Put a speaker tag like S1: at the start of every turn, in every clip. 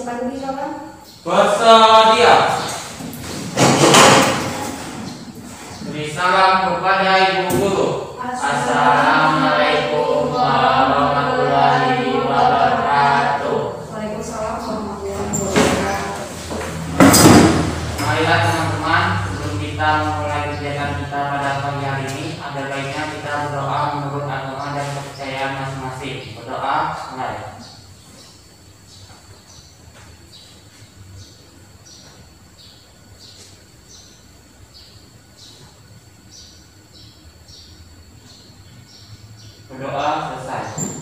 S1: silakan dulu kawan.
S2: Bersedia. Beri salam kepada Ibu Guru. Assalamualaikum warahmatullahi wabarakatuh.
S1: Waalaikumsalam warahmatullahi wabarakatuh.
S2: Marilah teman-teman, sebelum kita memulai kegiatan kita pada pagi hari ini, ada baiknya kita berdoa menurut agama dan kepercayaan masing-masing. Berdoa, mulai. Berdoa selesai.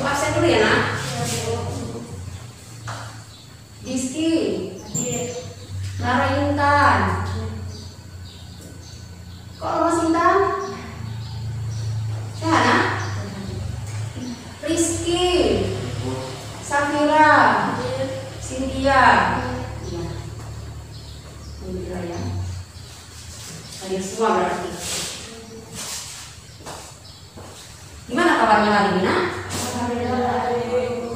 S1: Absen dulu ya nak. Rizky, Nara Intan. Kok Mas Intan? Sehat nak? Rizky, Safira, Cynthia. Iya. Alhamdulillah ya. Hadir semua berarti. Gimana kabarnya hari ini nak?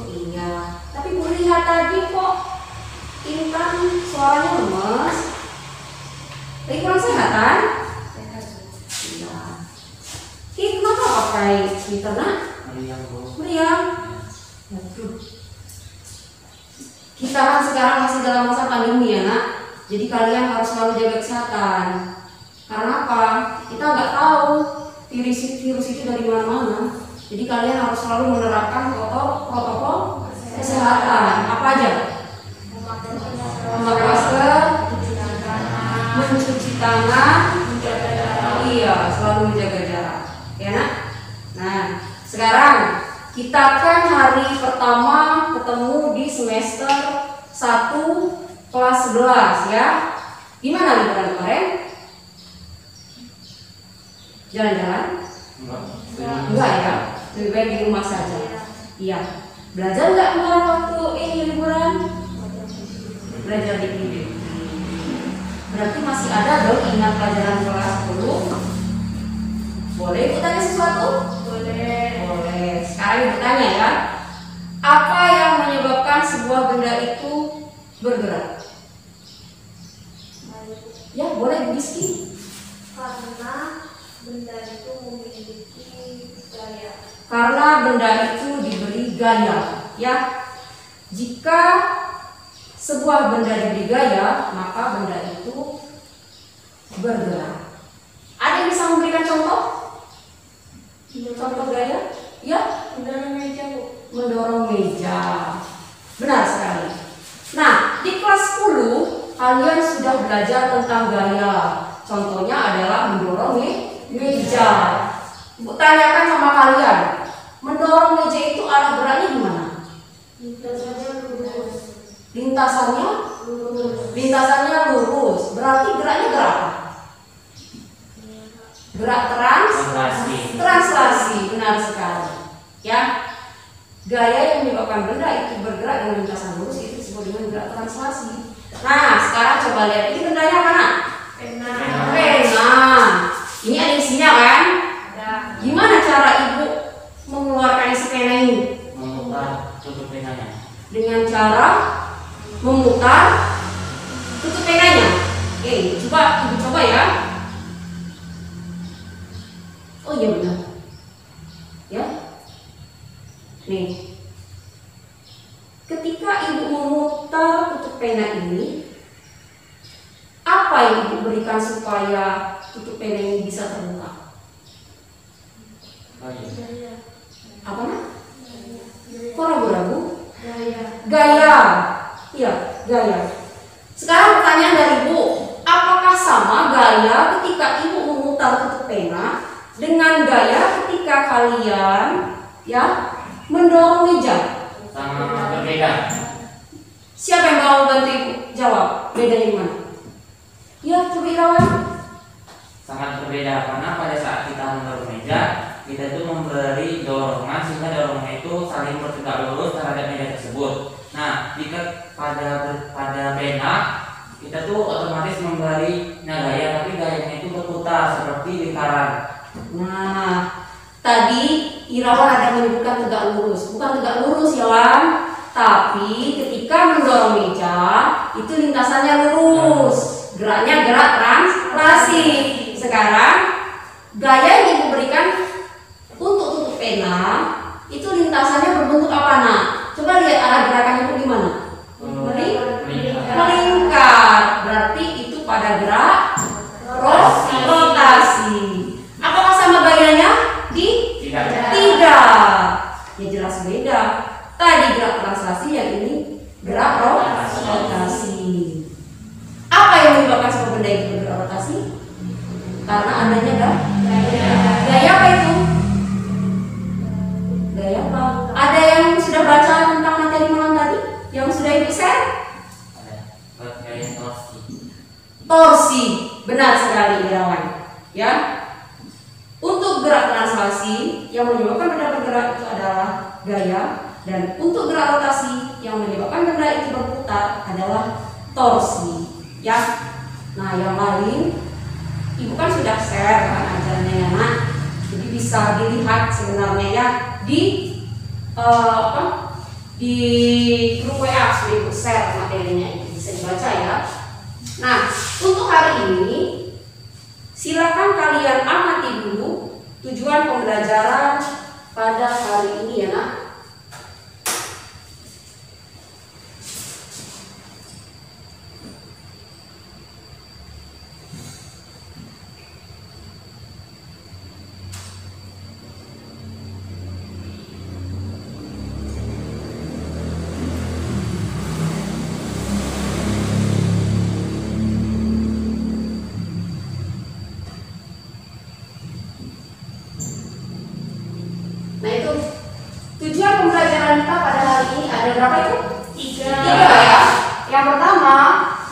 S1: Iya. Tapi Bu lihat tadi kok Intan suaranya lemes. Lagi kurang sehat kan? Iya. Ini kenapa pakai sweater nak? Meriang. Aduh. Kita kan sekarang masih dalam masa pandemi ya nak. Jadi kalian harus selalu jaga kesehatan. Karena apa? Kita nggak tahu virus itu dari mana-mana. Jadi kalian harus selalu menerapkan protokol kesehatan. Apa aja? Memakai masker, mencuci tangan, iya, selalu menjaga jarak, ya nak. Nah, sekarang kita kan hari pertama ketemu di semester 1 kelas 11 ya. Gimana liburan kemarin? Jalan-jalan? Enggak ya, lebih baik di rumah saja. Iya. Belajar nggak kemarin waktu ini liburan? Belajar dikit. Berarti masih ada dong ingat pelajaran kelas 10? Boleh ibu tanya sesuatu? Boleh. Boleh. Sekarang ibu tanya ya. Apa yang menyebabkan sebuah benda itu bergerak? Ya boleh Bu Rizky.
S3: Karena benda itu memiliki gaya.
S1: Karena benda itu diberi gaya. Ya. Jika sebuah benda diberi gaya, maka benda itu bergerak. Ada yang bisa memberikan contoh? Contoh gaya? Ya,
S3: Mendorong meja, Bu.
S1: mendorong meja. Benar sekali. Nah, di kelas 10 kalian sudah belajar tentang gaya. Contohnya adalah mendorong meja. Bu tanyakan sama kalian, mendorong meja itu arah geraknya gimana?
S3: Lintasannya lurus.
S1: Lintasannya?
S3: Lurus.
S1: Lintasannya lurus. Berarti geraknya gerak apa? Gerak translasi. Benar sekali. Ya. Gaya yang menyebabkan benda itu bergerak dengan lintasan lurus itu disebut dengan gerak translasi. Nah, sekarang coba lihat ini bendanya mana?
S3: Pena.
S1: Pena. Ini ada isinya kan?
S3: Ada.
S1: Gimana cara ibu mengeluarkan isi pena ini?
S2: Memutar tutup penanya.
S1: Dengan cara memutar tutup penanya. Oke, coba ibu coba ya. Oh iya benar. Ya. Nih. Ketika ibu memutar tutup pena ini, apa yang ibu berikan supaya tutup pena ini bisa terbuka?
S3: Gaya.
S1: Apa nak? Kok ragu-ragu?
S3: Gaya.
S1: Gaya. Iya, gaya. Sekarang pertanyaan dari ibu, apakah sama gaya ketika ibu memutar tutup pena dengan gaya ketika kalian ya mendorong meja?
S2: Sama berbeda.
S1: Siapa yang mau bantu ibu jawab? Bedanya gimana? Ya, coba Irawan.
S2: Sangat berbeda karena pada saat kita mendorong meja, kita tuh memberi dorongan sehingga dorongan itu saling bertegak lurus terhadap meja tersebut. Nah, jika pada pena kita tuh otomatis memberi gaya, tapi gayanya itu berputar seperti lingkaran.
S1: Nah, tadi Irawan ada menyebutkan tegak lurus, bukan tegak lurus ya Wan, tapi ketika mendorong meja itu lintasannya lurus, geraknya gerak translasi. Sekarang gaya yang Ibu berikan untuk tutup pena itu lintasannya berbentuk apa nak? Coba lihat arah gerakannya itu gimana? Melingkar, berarti itu pada gerak rotasi. Apakah sama gayanya? Tidak. Ya jelas beda. Tadi gerak translasi, yang ini gerak rotasi. Apa yang menyebabkan sebuah benda itu bergerak rotasi? Karena adanya gaya apa itu? Gaya apa? Ada yang sudah baca tentang materi malam tadi? Yang sudah Ibu share?
S2: Gaya torsi.
S1: Torsi, benar sekali Irawan. Ya, untuk gerak translasi yang menyebabkan benda bergerak itu adalah gaya, dan untuk gerak rotasi yang menyebabkan benda itu berputar adalah torsi. Ya, nah yang lain Ibu kan sudah share kan ajarnya ya nak, jadi bisa dilihat sebenarnya ya di di grup WA sudah Ibu share materinya, itu bisa dibaca ya. Nah, untuk hari ini silakan kalian amati dulu tujuan pembelajaran pada hari ini ya nak. Nah itu tujuan pembelajaran kita pada hari ini ada berapa itu? Tiga ya. Yang pertama,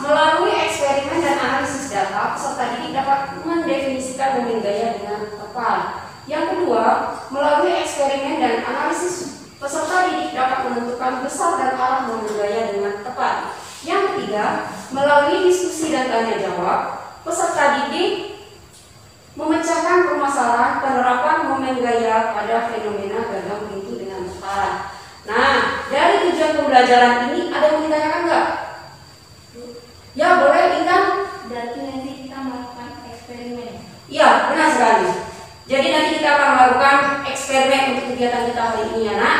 S1: melalui eksperimen dan analisis data, peserta didik dapat mendefinisikan momen gaya dengan tepat. Yang kedua, melalui eksperimen dan analisis, peserta didik dapat menentukan besar dan arah momen gaya dengan tepat. Yang ketiga, melalui diskusi dan tanya jawab, peserta didik memecahkan permasalahan penerapan momen gaya pada fenomena gagang pintu dengan tepat. Nah, dari tujuan pembelajaran ini ada yang ditanyakan nggak? Ya, boleh Intan.
S3: Berarti nanti kita melakukan eksperimen.
S1: Iya, benar sekali. Jadi nanti kita akan melakukan eksperimen untuk kegiatan kita hari ini ya nak.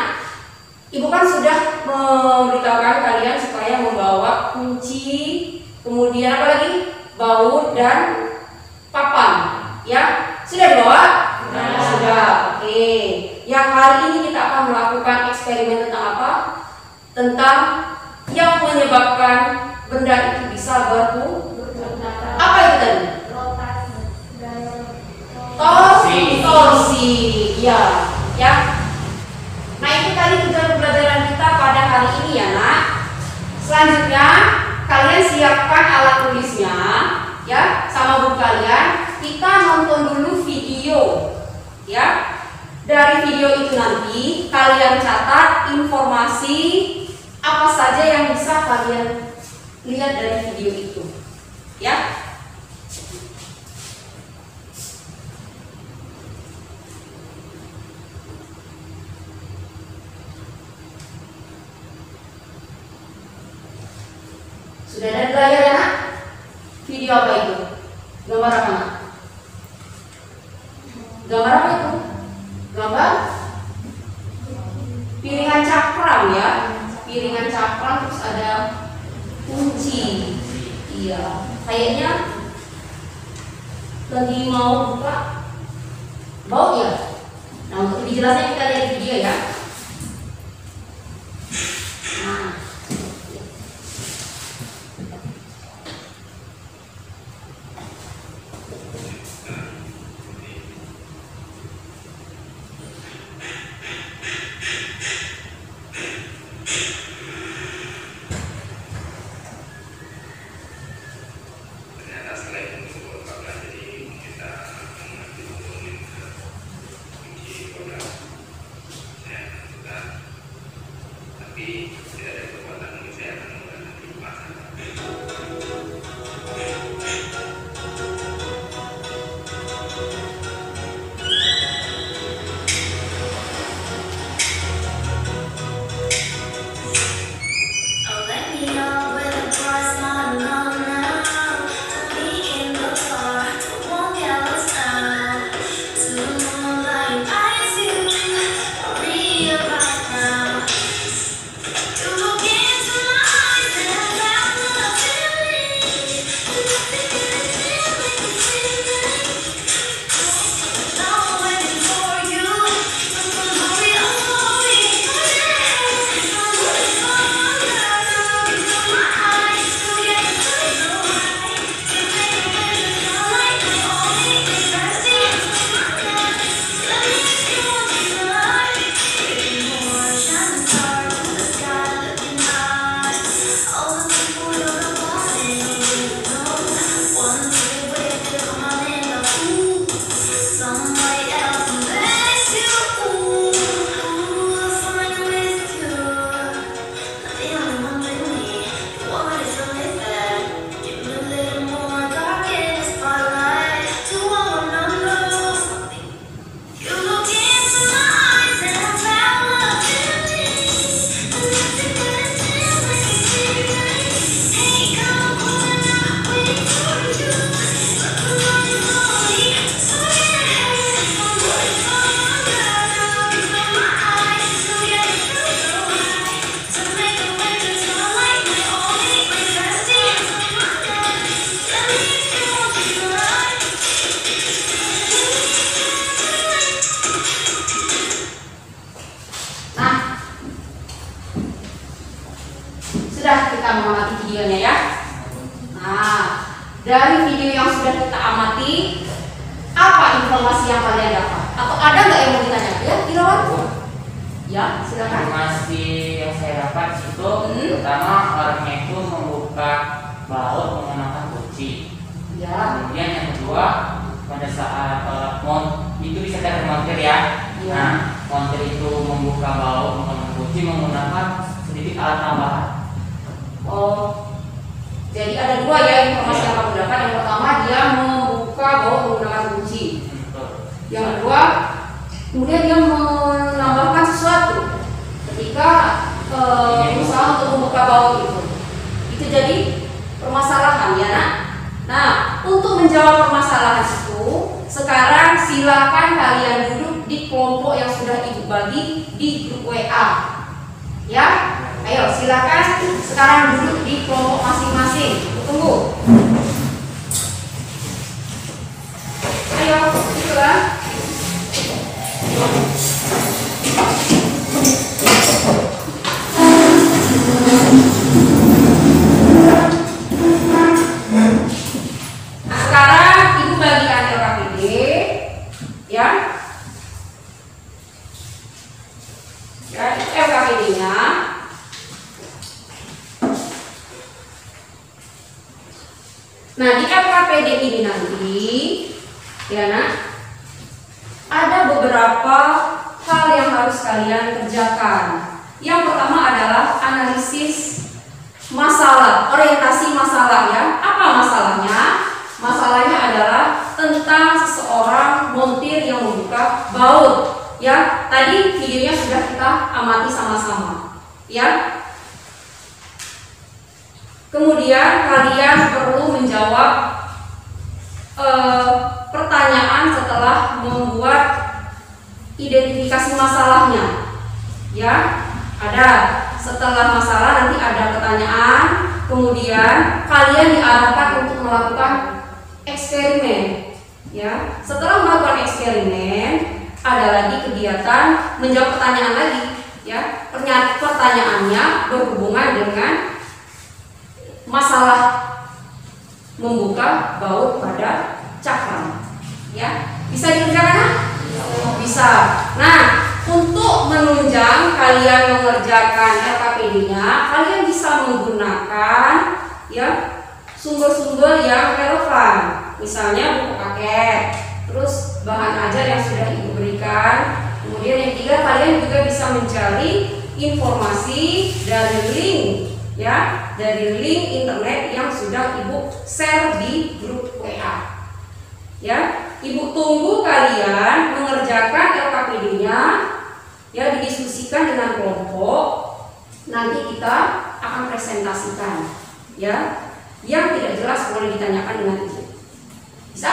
S1: Ibu kan sudah memberitahukan kalian supaya membawa kunci, kemudian apa lagi? Baut dan papan. Ya, sudah dibawa? Sudah. Oke. Yang hari ini kita akan melakukan eksperimen tentang apa? Tentang yang menyebabkan benda itu bisa berputar. Apa itu tadi? Torsi. Ya. Ya. Nah, itu tadi tujuan pembelajaran kita pada hari ini ya nak. Selanjutnya kalian siapkan alat tulisnya ya sama buku kalian. Kita nonton dulu video ya. Dari video itu nanti kalian catat informasi apa saja yang bisa kalian lihat dari video itu ya. Sudah ada layar ya nak? Video apa itu? Gambar apa nak? Gambar apa itu? Gambar piringan cakram ya. Piringan cakram terus ada kunci. Iya. Kayaknya lagi mau buka baut ya. Nah, untuk lebih jelasnya kita lihat video ya. Nah. Sudah kita mengamati videonya ya. Nah, dari video yang sudah kita amati, apa informasi yang kalian dapat? Atau ada nggak yang mau ditanya? Ya, Irawan? Ya, silakan.
S2: Informasi yang saya dapat itu pertama orangnya itu membuka baut menggunakan kunci.
S1: Ya.
S2: Kemudian yang kedua pada saat itu bisa termontir ya.
S1: Ya.
S2: Nah, montir itu membuka baut menggunakan kunci menggunakan sedikit alat tambahan.
S1: Oh, jadi ada dua ya informasi yang kamu dapat. Yang pertama dia membuka baut menggunakan kunci. Yang kedua, kemudian dia menambahkan sesuatu ketika berusaha untuk membuka baut itu jadi permasalahan ya nak. Nah, untuk menjawab permasalahan itu, sekarang silakan kalian duduk di kelompok yang sudah ibu bagi di grup WA. Ya, ayo silakan sekarang duduk di kelompok masing-masing. Tunggu. Ayo, itulah. Nah, sekarang ibu bagi LKPD, ya. Ya, LKPD-nya. Nah, di LKPD ini nanti, ya nak, ada beberapa hal yang harus kalian kerjakan. Yang pertama adalah analisis masalah, orientasi masalah ya. Apa masalahnya? Masalahnya adalah tentang seseorang montir yang membuka baut. Ya, tadi videonya sudah kita amati sama-sama. Ya. Kemudian kalian perlu menjawab pertanyaan setelah membuat identifikasi masalahnya. Ya, ada setelah masalah nanti ada pertanyaan, kemudian kalian diarahkan untuk melakukan eksperimen. Ya, setelah melakukan eksperimen ada lagi kegiatan menjawab pertanyaan lagi. Ya, pertanyaannya berhubungan dengan masalah membuka baut pada cakram. Ya, bisa dikerjakan? Bisa. Nah, untuk menunjang kalian mengerjakan LKPD-nya, kalian bisa menggunakan ya sumber-sumber yang relevan. Misalnya buku paket, terus bahan ajar yang sudah ibu berikan. Kemudian yang ketiga, kalian juga bisa mencari informasi dari link ya, dari link internet yang sudah ibu share di grup WA. Ya, Ibu tunggu kalian mengerjakan LKPD-nya, ya, didiskusikan dengan kelompok. Nanti kita akan presentasikan, ya. Yang tidak jelas boleh ditanyakan dengan ibu. Bisa?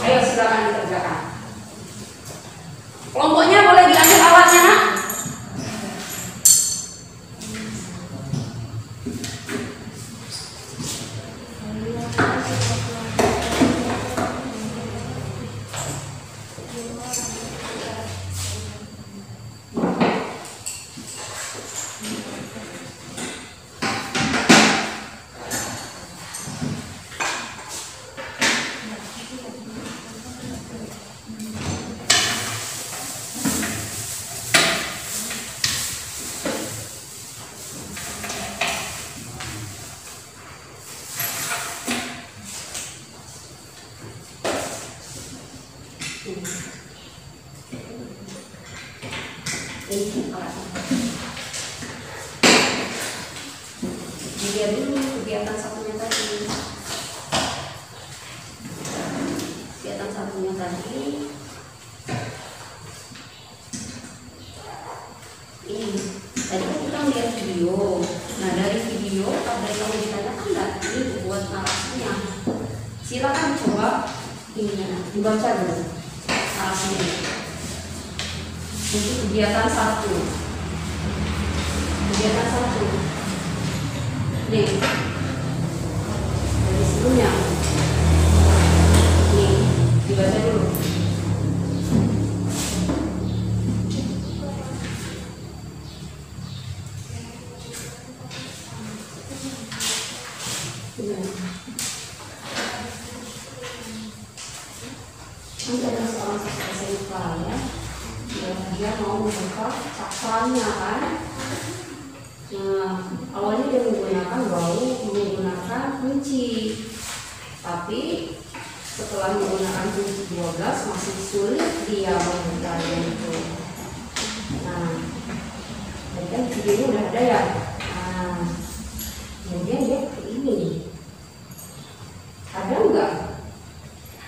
S1: Ayo silakan dikerjakan. Kelompoknya boleh diambil alatnya, nak. Dilihat dulu kegiatan satunya tadi. Kegiatan satunya tadi. Ini tadi kan kita melihat video. Nah, dari video ada yang mau ditanyakan nggak? Ini buat narasinya. Silakan coba ini dibaca dulu narasinya. Untuk kegiatan satu. Kegiatan satu. Nih, dari sebelumnya. Nih, dibaca dulu. Ini ada seorang siswa SMK, ya. Dia mau membuka cakranya, kan. Nah, awalnya dia menggunakan kunci, tapi setelah menggunakan kunci 12 masih sulit dia membukanya itu. Nah, tadi kan videonya udah ada, ya. Nah, kemudian dia ke ini. Ada enggak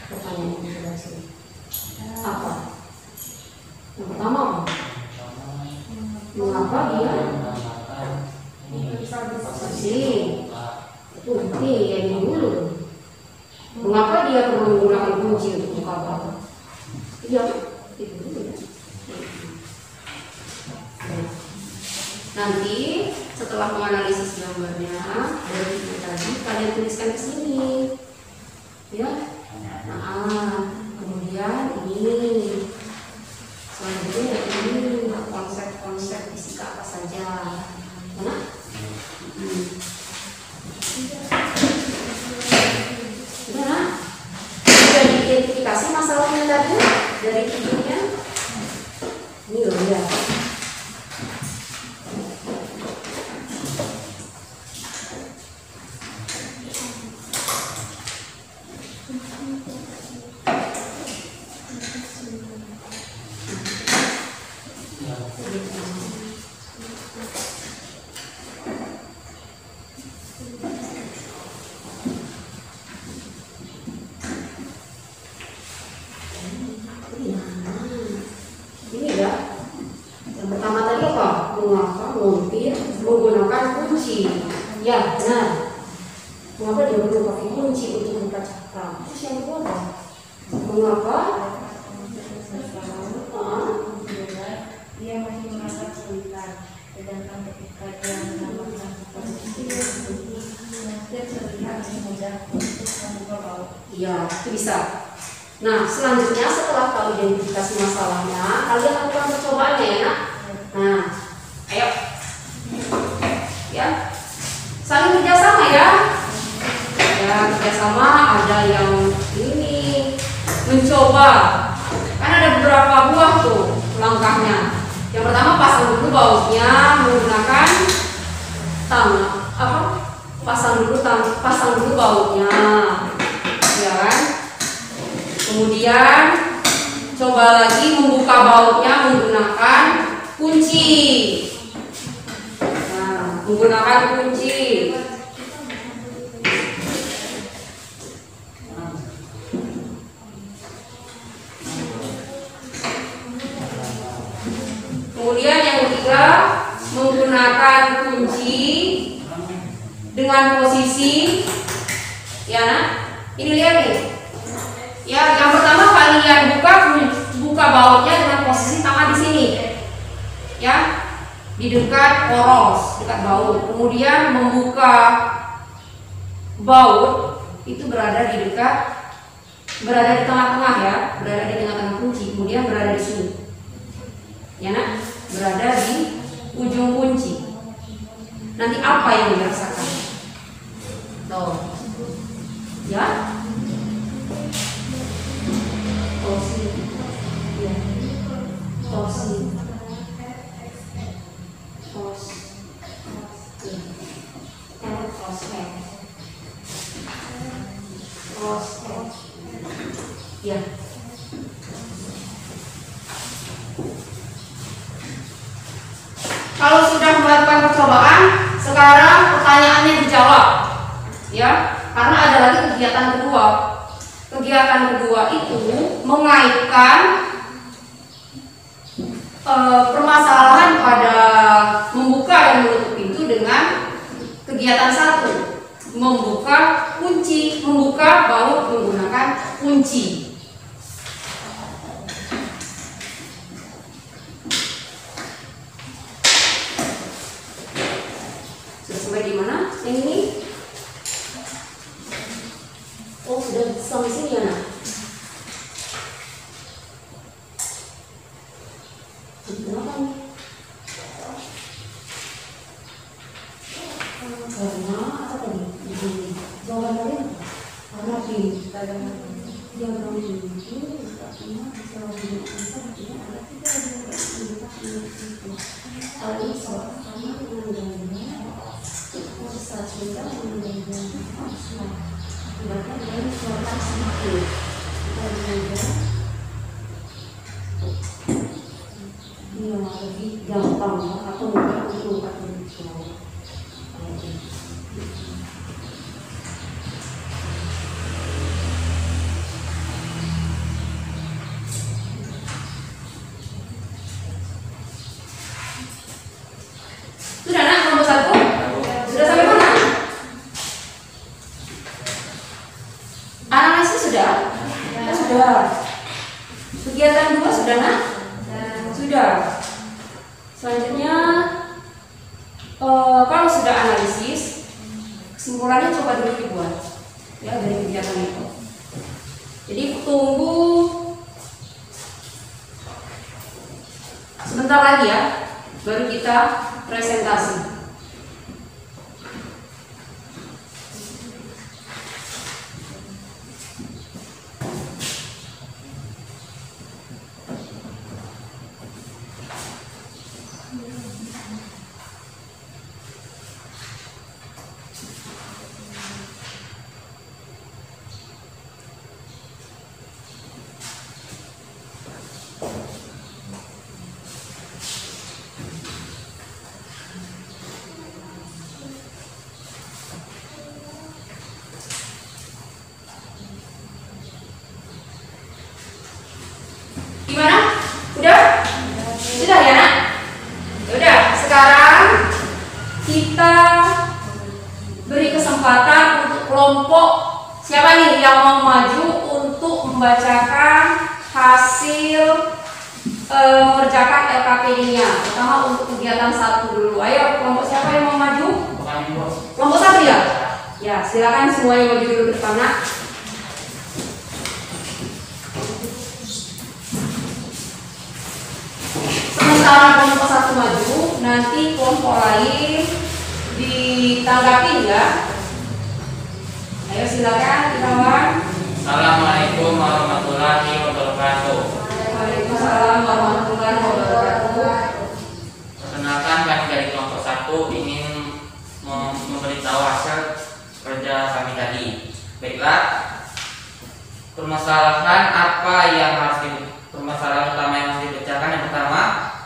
S1: pertanyaan yang sudah sini? Apa? Yang pertama apa? Mengapa dia itu nanti yang dulu. Mengapa dia perlu menggunakan kunci untuk buka apa? Iya, itu dulu, ya. Nanti setelah menganalisis gambarnya dari video tadi, kalian tuliskan ke sini, ya. Nah, kemudian ini selanjutnya ini konsep-konsep fisika apa saja, mana? Gimana? Sudah diidentifikasi masalahnya tadi dari videonya? Ini loh, ya. Ini ya. Yang pertama tadi apa? Mengapa montir menggunakan kunci? Ya, benar. Mengapa dia perlu pakai kunci untuk buka cakram? Terus yang kedua apa? Mengapa?
S3: Dia masih merasa kesulitan, sedangkan ketika dia menambahkan posisi montir terlihat lebih mudah untuk membuka baut.
S1: Iya, itu bisa. Nah, selanjutnya setelah tahu identifikasi masalahnya, kalian lakukan percobaannya, ya, nak. Nah, ayo, ya, saling kerjasama, ya. Ya, kerjasama. Ada yang ini mencoba, kan ada beberapa buah tuh langkahnya. Yang pertama, pasang dulu bautnya menggunakan pasang dulu bautnya, ya kan? Kemudian coba lagi membuka bautnya menggunakan kunci. Nah, menggunakan kunci. Kemudian yang ketiga, menggunakan kunci dengan posisi, ya nak, ini lihat nih. Ya, yang pertama kalian buka bautnya dengan posisi tangan di sini, ya, di dekat poros, dekat baut. Kemudian membuka baut itu berada di tengah-tengah ya, berada di tengah-tengah kunci. Kemudian berada di sini, ya nak, berada di ujung kunci. Nanti apa yang dirasakan? Tuh, ya. Tosi, ya, tosi, tos, ya. Kalau sudah melakukan percobaan, sekarang pertanyaannya dijawab, ya. Karena ada lagi kegiatan kedua. Kegiatan kedua itu mengaitkan permasalahan pada membuka dan menutup pintu dengan kegiatan satu, membuka kunci, membuka baut menggunakan kunci. Sudah sampai di mana? Yang ini? Oh, sudah sampai sini ya nak? Kenapa nih? Karena apa tadi? Jawaban kalian? Karena pintar. Dia bilang itu artinya bisa menggunakan tidak ada hal ini soal sama dengan proses sehingga menjadi bahkan dari suara semakin kita belajar ini lebih gampang atau mudah untuk mengungkapkan suara. Sudah nak nomor 1? Sudah sampai mana? Analisis sudah? Ya, sudah. Kegiatan 2 sudah nak? Sudah. Selanjutnya kalau sudah analisis, kesimpulannya coba dulu dibuat ya dari kegiatan itu. Jadi tunggu sebentar lagi ya, baru kita presentasi. Gimana? Udah? Sudah ya nak? Udah, sekarang kita beri kesempatan untuk kelompok siapa nih yang mau maju untuk membacakan hasil mengerjakan LKPD-nya. Pertama untuk kegiatan 1 dulu. Ayo, kelompok siapa yang mau maju? Kelompok 1 ya? Ya, silakan semuanya maju dulu ke depan nak. Sementara kelompok 1 maju, nanti kelompok lain ditanggapin ya. Ayo silakan kawan.
S2: Assalamualaikum warahmatullahi wabarakatuh.
S1: Waalaikumsalam warahmatullahi wabarakatuh.
S2: Perkenalkan, kami dari kelompok 1 ingin memberitahu hasil kerja kami tadi. Baiklah, permasalahan apa yang permasalahan utama yang harus dibacakan. Yang pertama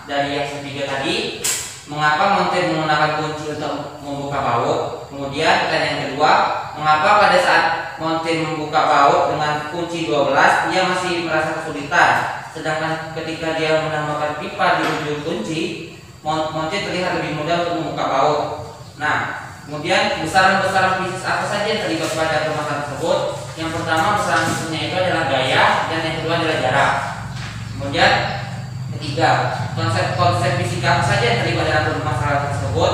S2: dari yang ketiga tadi, mengapa montir menggunakan kunci untuk membuka baut. Kemudian pertanyaan yang kedua, mengapa pada saat montir membuka baut dengan kunci 12 dia masih merasa kesulitan. sedangkan ketika dia menambahkan pipa di ujung kunci, moncet terlihat lebih mudah untuk membuka baut. Nah, kemudian besaran-besaran bisnis apa saja yang terlibat pada permasalahan tersebut? Yang pertama, besaran bisnisnya itu adalah gaya, dan yang kedua adalah jarak. Kemudian ketiga, konsep fisika apa saja yang terlibat dalam permasalahan tersebut?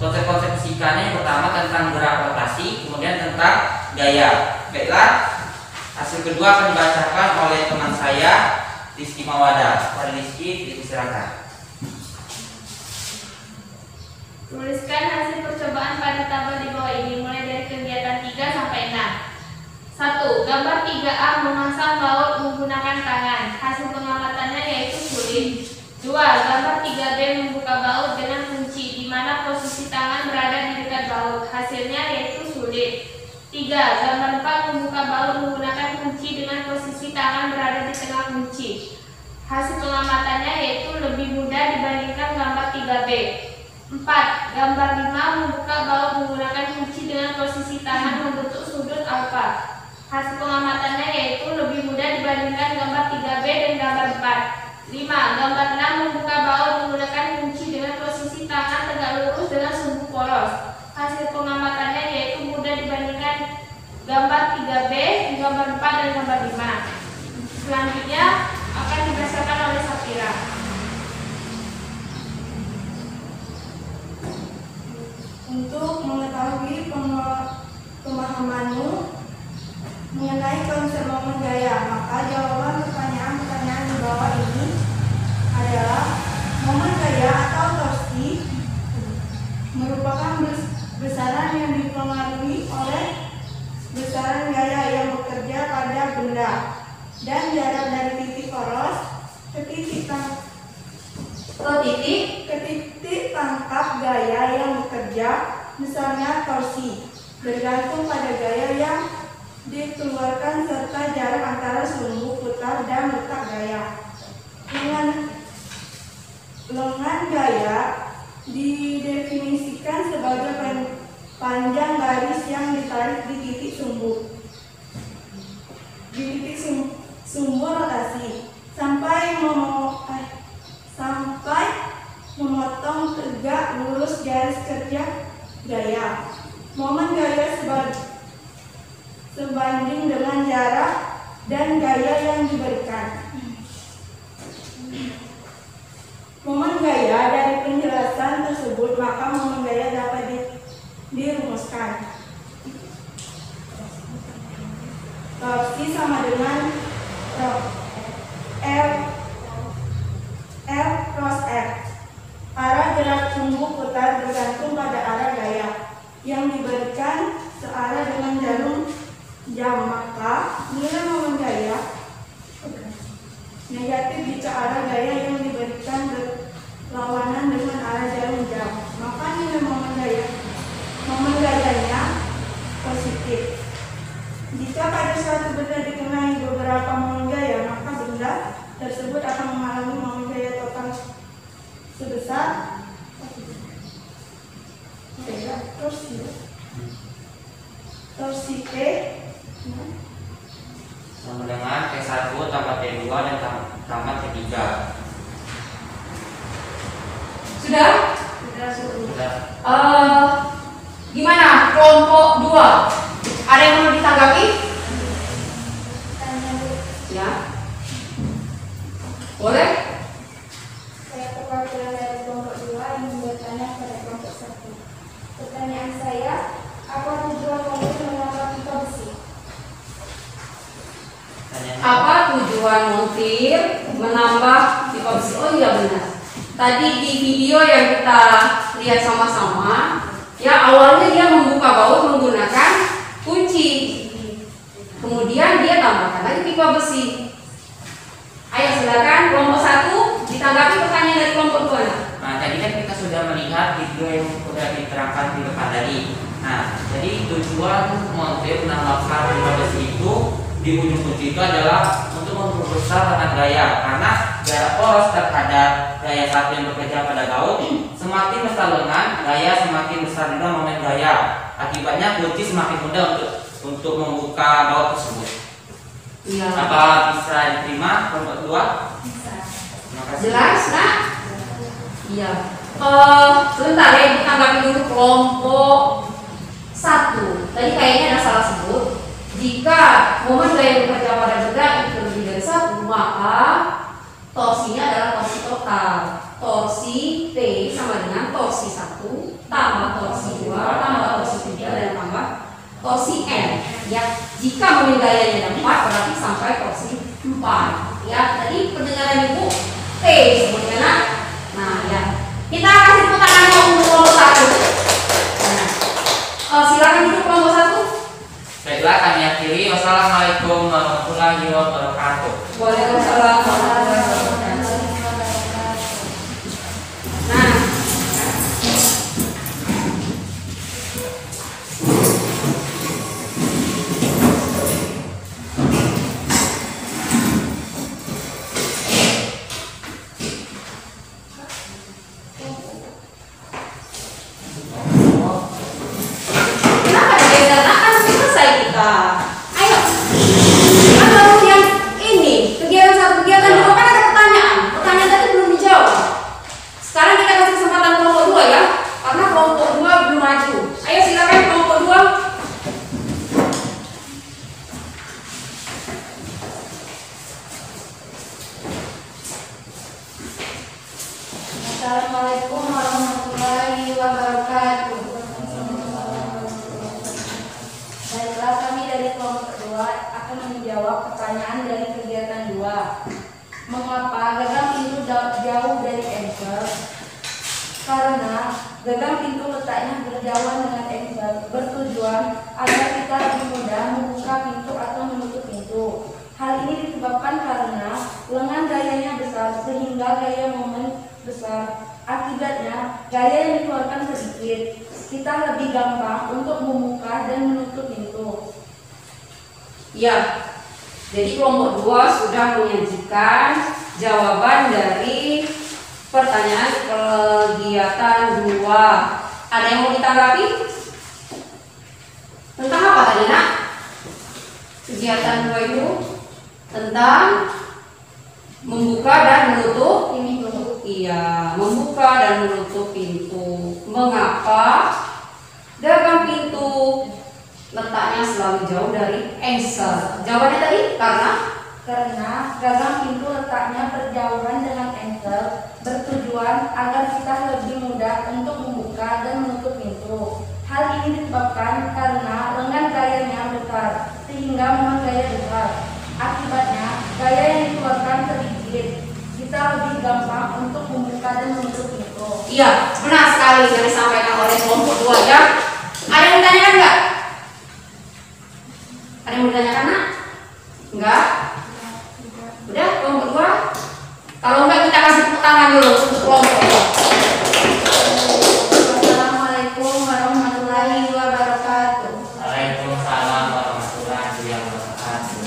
S2: Konsep fisikanya yang pertama tentang gerak rotasi, kemudian tentang gaya. Baiklah, hasil kedua akan dibacakan oleh teman saya, Rizky Mawada. Pada Rizky, silakan.
S3: Tuliskan hasil percobaan pada tabel di bawah ini mulai dari kegiatan 3 sampai 6. 1. Gambar 3A memasang baut menggunakan tangan. Hasil pengamatannya yaitu sulit. 2. Gambar 3B membuka baut dengan kunci di mana posisi tangan berada di dekat baut. Hasilnya yaitu sulit. 3. Gambar 4 membuka baut menggunakan kunci dengan posisi tangan berada di tengah kunci. Hasil pengamatannya yaitu lebih mudah dibandingkan gambar 3B. 4. Gambar 5 membuka baut menggunakan kunci dengan posisi tangan membentuk sudut alfa. Hasil pengamatannya yaitu lebih mudah dibandingkan gambar 3B dan gambar 4. 5. Gambar 6 membuka baut menggunakan kunci dengan posisi tangan tegak lurus dengan sumbu polos. Hasil pengamatannya yaitu mudah dibandingkan gambar 3B, gambar 4 dan gambar 5. Selanjutnya akan dibacakan oleh Safira.
S4: Untuk mengetahui pemahamanmu mengenai konsep momen gaya, maka jawaban pertanyaan-pertanyaan di bawah ini adalah: momen gaya atau torsi merupakan besaran yang dipengaruhi oleh besaran gaya yang bekerja pada benda, dan jarak dari titik poros ke titik tangkap gaya yang bekerja, misalnya torsi, bergantung pada gaya yang dikeluarkan serta jarak antara sumbu putar dan letak gaya. Lengan gaya didefinisikan sebagai panjang garis yang ditarik di titik sumbu rotasi sampai memotong tegak lurus garis kerja gaya. Momen gaya sebanding dengan jarak dan gaya yang diberikan. Momen gaya dari penjelasan tersebut, maka momen gaya dapat dirumuskan. Torsi sama dengan L cross F. Arah gerak sumbu putar bergantung pada arah gaya yang diberikan searah dengan jarum jam, maka nilai momen gaya negatif jika arah gaya yang diberikan berlawanan dengan arah jarum jam, maka nilai momen gayanya positif. Jika pada suatu benda dikenai beberapa momen gaya, maka benda tersebut akan mengalami momen gaya total sebesar torsi P
S2: sama dengan T1 tambah T2 dan tambah T3.
S1: Sudah?
S2: Sudah.
S1: Gimana kelompok 2? Ada yang mau ditanggapi? Ya. Boleh?
S3: Saya perwakilan dari kelompok 2 yang bertanya pada kelompok 1. Pertanyaan saya, apa tujuan montir menambah pipa besi?
S1: Apa tujuan montir menambah pipa besi? Oh iya benar. Tadi di video yang kita lihat sama-sama, ya awalnya dia membuka baut menggunakan kunci. Kemudian dia tambahkan lagi pipa besi. Ayo silakan kelompok 1 ditanggapi pertanyaan dari kelompok 2.
S2: Nah, tadi kan kita sudah melihat video yang sudah diterangkan di depan tadi. Nah, jadi tujuan montir menambahkan pipa besi itu di ujung kunci itu adalah untuk memperbesar lengan gaya, karena jarak poros terhadap gaya satu yang bekerja pada baut semakin besar lengan gaya, semakin besar juga momen gaya. Akibatnya kunci semakin mudah untuk membuka baut tersebut.
S1: Iya.
S2: Apa bisa diterima kelompok 2?
S3: Bisa.
S2: Terima kasih.
S1: Jelas, Nak? Iya. Sebentar ya, Ibu tanggapi dulu kelompok 1. Tadi kayaknya ada salah sebut. Jika momen gaya bekerja pada benda itu lebih dari 1, maka torsinya adalah torsi total. Torsi T sama dengan torsi 1 tambah torsi 2 tambah torsi 3 dan tambah torsi N. Ya, jika momen gayanya ada 4 berarti sampai torsi 4. Ya, tadi pendengaran Ibu T sebutnya, Nak. Nah, ya. Kita kasih tepuk tangan untuk kelompok 1. Nah, silakan duduk kelompok 1.
S2: Baiklah, kami akhiri. Wassalamualaikum warahmatullahi wabarakatuh.
S1: Waalaikumsalam warahmatullahi wabarakatuh. Nah, kenapa digeser? Nah, kan selesai kita. Ayo. Kan baru yang ini, kegiatan 1, kegiatan 2 kan ada pertanyaan. Pertanyaan tadi belum dijawab. Sekarang kita kasih kesempatan kelompok 2 ya, karena kelompok 2 belum maju. Ayo silakan kelompok 2. Assalamualaikum warahmatullahi wabarakatuh. Baiklah, kami dari kelompok 2 akan menjawab pertanyaan dari kegiatan 2. Mengapa gagang pintu jauh dari engsel? Karena gagang pintu letaknya berjauhan dengan engsel, bertujuan agar kita lebih mudah membuka pintu atau menutup pintu. Hal ini disebabkan karena lengan gayanya besar sehingga gaya momen besar. Akibatnya gaya yang dikeluarkan sedikit. Kita lebih gampang untuk membuka dan menutup pintu. Ya, jadi kelompok 2 sudah menyajikan jawaban dari pertanyaan kegiatan 2. Ada yang mau ditanggapi? Tentang apa tadi, Nak? Kegiatan 2 itu tentang membuka dan menutup pintu. Iya, membuka dan menutup pintu. Mengapa gagang pintu letaknya selalu jauh dari engsel? Jawabannya tadi karena gagang pintu letaknya berjauhan dengan engsel, bertujuan agar kita lebih mudah untuk membuka dan menutup pintu. Hal ini disebabkan karena lengan gayanya besar sehingga momen gaya besar. Akibatnya gaya yang dikeluarkan sedikit. Kita lebih gampang untuk membuka dan menutup pintu. Iya, benar sekali yang disampaikan oleh kelompok 2 ya. Ada yang ditanyakan nggak? Ada yang ditanyakan, Nak? Enggak? Udah, kelompok 2? Kalau enggak kita kasih tepuk tangan dulu untuk kelompok 2. Assalamualaikum warahmatullahi wabarakatuh.
S2: Waalaikumsalam warahmatullahi wabarakatuh.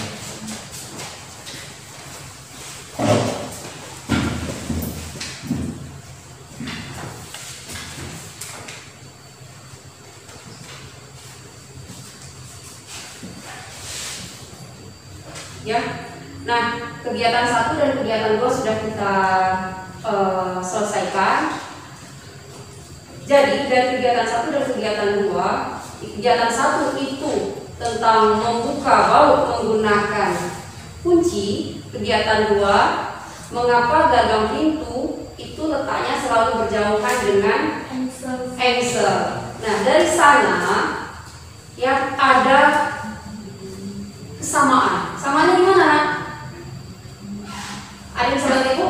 S1: Ya, nah kegiatan 1 dan kegiatan 2 sudah kita selesaikan. Jadi dari kegiatan 1 dan kegiatan 2, kegiatan 1 itu tentang membuka baut menggunakan kunci. Kegiatan 2, mengapa gagang pintu itu letaknya selalu berjauhan dengan engsel. Nah dari sana ya ada kesamaan. Samaannya gimana, Nak? Ada yang bisa bantu Ibu?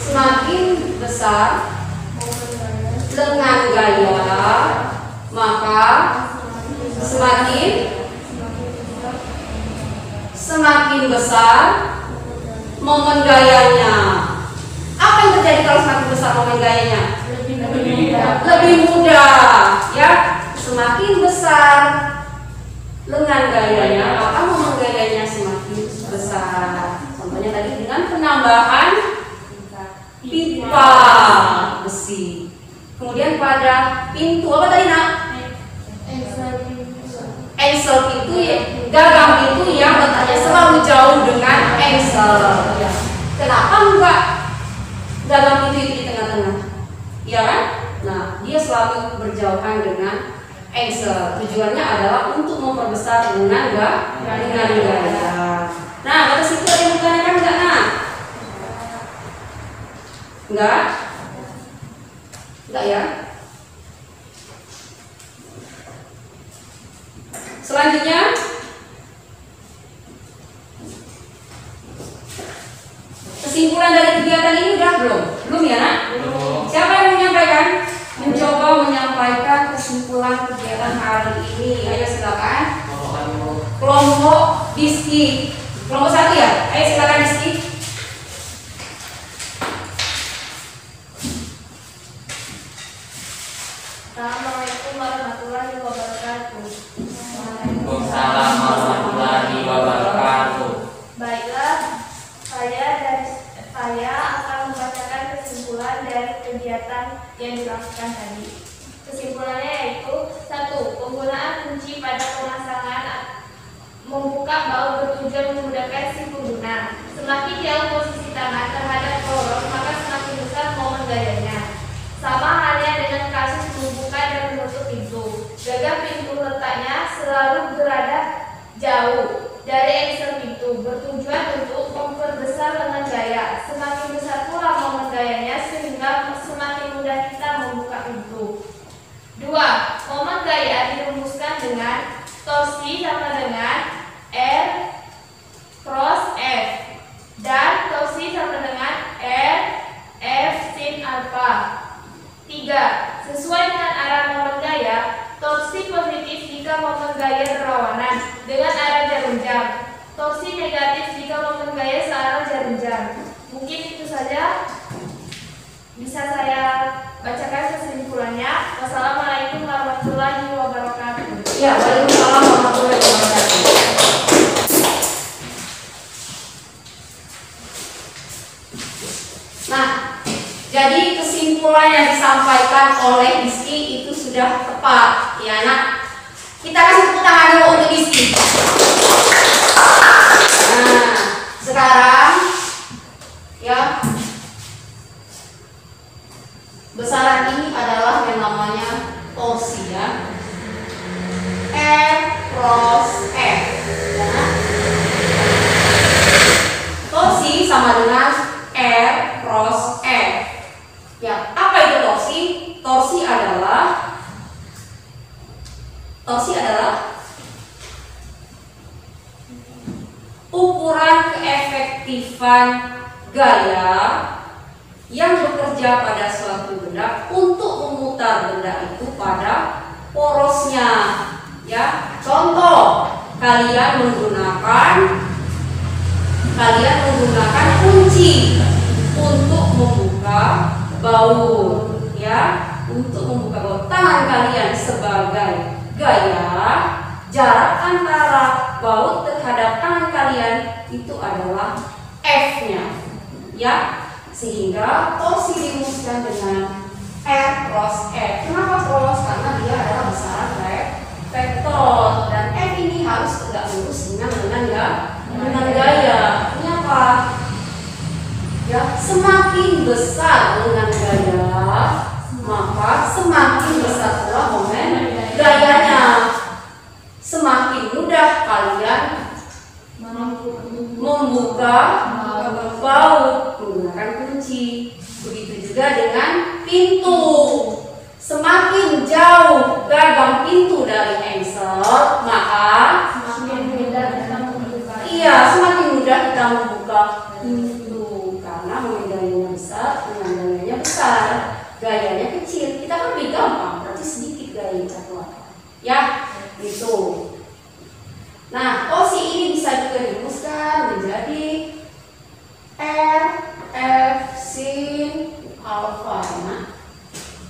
S1: Semakin besar lengan gaya, maka semakin besar momen gayanya. Apa yang terjadi kalau semakin besar momen gayanya? Lebih mudah, ya. Semakin besar lengan gayanya, maka momen gayanya semakin besar. Contohnya tadi dengan penambahan pipa besi. Kemudian pada pintu apa tadi nak? Engsel pintu ya, gagang pintu yang letaknya selalu jauh dengan engsel. Ya. Kenapa enggak gagang pintu itu di tengah-tengah? Ya kan? Nah, dia selalu berjauhan dengan engsel. Tujuannya adalah untuk memperbesar dengan gaya. Nah, kata situ ada yang bertanya kan enggak nak? Enggak? Enggak ya? Selanjutnya kesimpulan dari kegiatan ini udah belum? Belum ya nak?
S2: Belum.
S1: Siapa yang menyampaikan? Mencoba menyampaikan kesimpulan kegiatan hari ini. Ayo silakan. Kelompok Diski. Kelompok 1 ya? Ayo silakan Diski.
S3: Assalamualaikum warahmatullahi wabarakatuh.
S2: Waalaikumsalam warahmatullahi wabarakatuh.
S3: Baiklah, saya akan membacakan kesimpulan dari kegiatan yang dilakukan tadi. Kesimpulannya yaitu 1. Penggunaan kunci pada pemasangan membuka baut bertujuan memudahkan si pengguna. Semakin jauh posisi tangan terhadap lorong, maka semakin besar momen gayanya. Sama halnya dengan kasus membuka dan menutup pintu. Gagang pintu letaknya selalu berada jauh dari engsel pintu, bertujuan untuk memperbesar lengan gaya. Semakin besar pula momen gayanya sehingga semakin mudah kita membuka pintu. 2. Momen gaya dirumuskan dengan torsi sama dengan R cross F dan torsi sama dengan R F sin alpha. 3. Sesuai dengan arah momen gaya, torsi positif jika momen gaya berlawanan dengan arah jarum jam, torsi negatif jika momen gaya searah jarum jam. Mungkin itu saja bisa saya bacakan kesimpulannya. Wassalamualaikum warahmatullahi wabarakatuh.
S1: Ya, waalaikumsalam warahmatullahi wabarakatuh. Nah, jadi kesimpulan yang disampaikan oleh Diski itu sudah tepat, ya nak. Kita kasih tepuk tangan dulu untuk Diski. Nah, sekarang ya besaran ini adalah yang namanya torsi ya. R cross F. Ya, nak. Torsi sama dengan R cross F. Ya, apa itu torsi? Torsi adalah ukuran keefektifan gaya yang bekerja pada suatu benda untuk memutar benda itu pada porosnya. Ya, contoh, kalian menggunakan kunci untuk membuka baut, ya, untuk membuka baut. Tangan kalian sebagai gaya, jarak antara baut terhadap tangan kalian itu adalah F-nya, ya, sehingga torsi dirumuskan dengan R cross F. Kenapa cross? Karena dia adalah besaran vektor dan F ini harus tegak lurus dengan gaya. Ini apa? Ya, semakin besar lengan gaya, maka semakin besar pula momen gayanya. Semakin mudah kalian membuka baut menggunakan kunci. Begitu juga dengan pintu. Semakin jauh gagang pintu dari engsel, maka semakin mudah kita membuka pintu. Karena momen gayanya besar, dengan gayanya besar, gayanya kecil. Kita kan lebih gampang, berarti sedikit gaya kita keluar. Ya, gitu. Nah, torsi ini bisa juga dirumuskan menjadi R F sin alpha. Nah,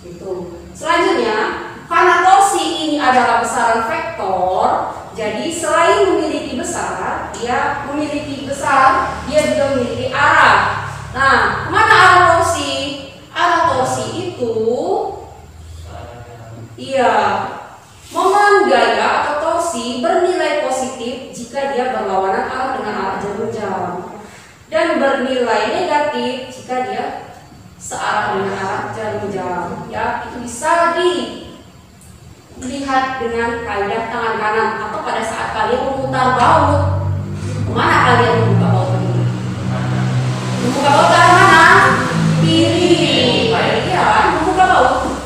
S1: gitu. Selanjutnya, karena torsi ini adalah besaran vektor, jadi selain memiliki besar, dia juga memiliki arah. Nah, kemana arah torsi? Arah torsi itu Iya. Momen gaya atau torsi bernilai positif jika dia berlawanan arah dengan arah jarum jam, dan bernilai negatif jika dia searah dengan arah jarum jam. Ya, itu bisa dilihat dengan kaidah tangan kanan atau pada saat kalian memutar baut. Kemana kalian membuka baut ini? Membuka baut ke arah mana? Kiri. Iya, membuka baut.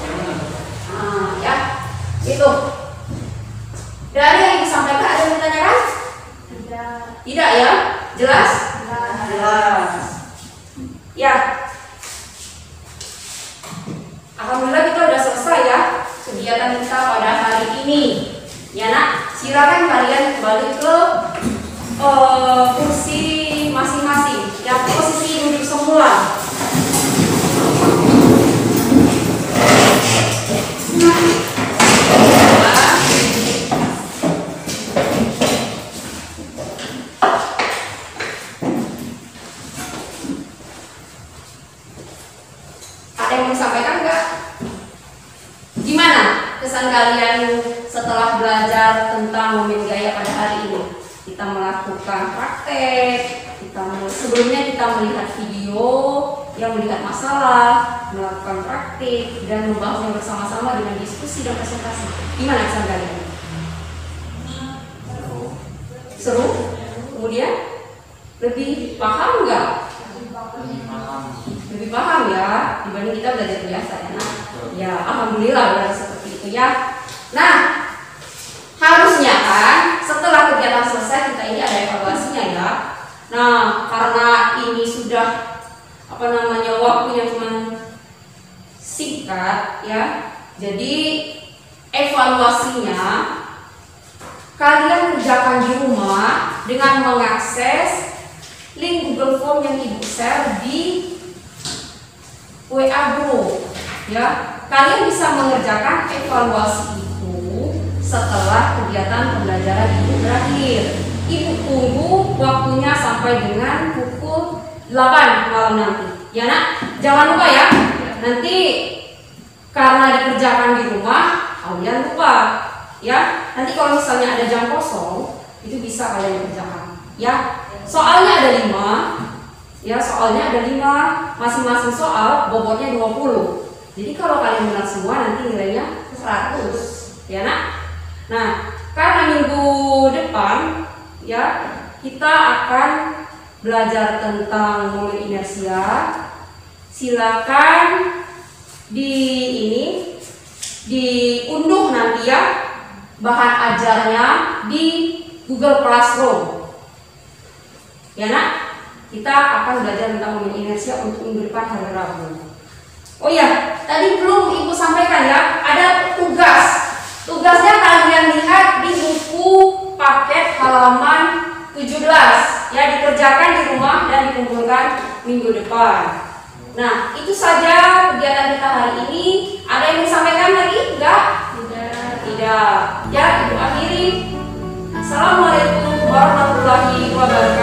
S1: Nah, ya, itu. Dari yang disampaikan ada yang ditanyakan? Tidak ya? Jelas? Jelas. Ya. Alhamdulillah kita sudah selesai ya kegiatan kita pada hari ini. Ya nak, silakan kalian kembali ke kursi masing-masing. Ya, posisi duduk semula. Ada yang mau disampaikan enggak? Gimana kesan kalian setelah belajar tentang momen gaya pada hari ini? Kita melakukan praktek, sebelumnya kita melihat video yang melihat masalah, melakukan praktik, dan membahasnya bersama-sama dengan diskusi dan presentasi. Gimana kesan kalian? Seru? Kemudian lebih paham nggak? Lebih paham ya dibanding kita belajar biasa ya. Nah, ya alhamdulillah belajar seperti itu ya. Nah, harusnya kan setelah kegiatan selesai kita ini ada evaluasinya ya. Nah, karena ini sudah waktunya cuma singkat ya. Jadi evaluasinya kalian kerjakan di rumah dengan mengakses link Google Form yang Ibu share di WA group ya. Kalian bisa mengerjakan evaluasi itu setelah kegiatan pembelajaran Ibu berakhir. Ibu tunggu waktunya sampai dengan pukul 8 malam nanti. Ya nak, jangan lupa ya. Nanti karena dikerjakan di rumah, kalian lupa ya. Nanti kalau misalnya ada jam kosong, itu bisa kalian kerjakan ya. Soalnya ada 5. Ya, soalnya ada 5, masing-masing soal bobotnya 20. Jadi kalau kalian benar semua nanti nilainya 100. Ya nak? Nah, karena minggu depan ya kita akan belajar tentang momen inersia. Silakan diunduh nanti ya bahan ajarnya di Google Classroom. Ya nak? Kita akan belajar tentang momen inersia untuk minggu depan hari Rabu. Oh ya, tadi belum Ibu sampaikan ya, ada tugas. Tugasnya kalian lihat di buku paket halaman 17 ya, dikerjakan di rumah dan dikumpulkan minggu depan. Nah, itu saja kegiatan kita hari ini. Ada yang disampaikan lagi? Enggak? Tidak. Ya, Ibu akhiri. Assalamualaikum warahmatullahi wabarakatuh.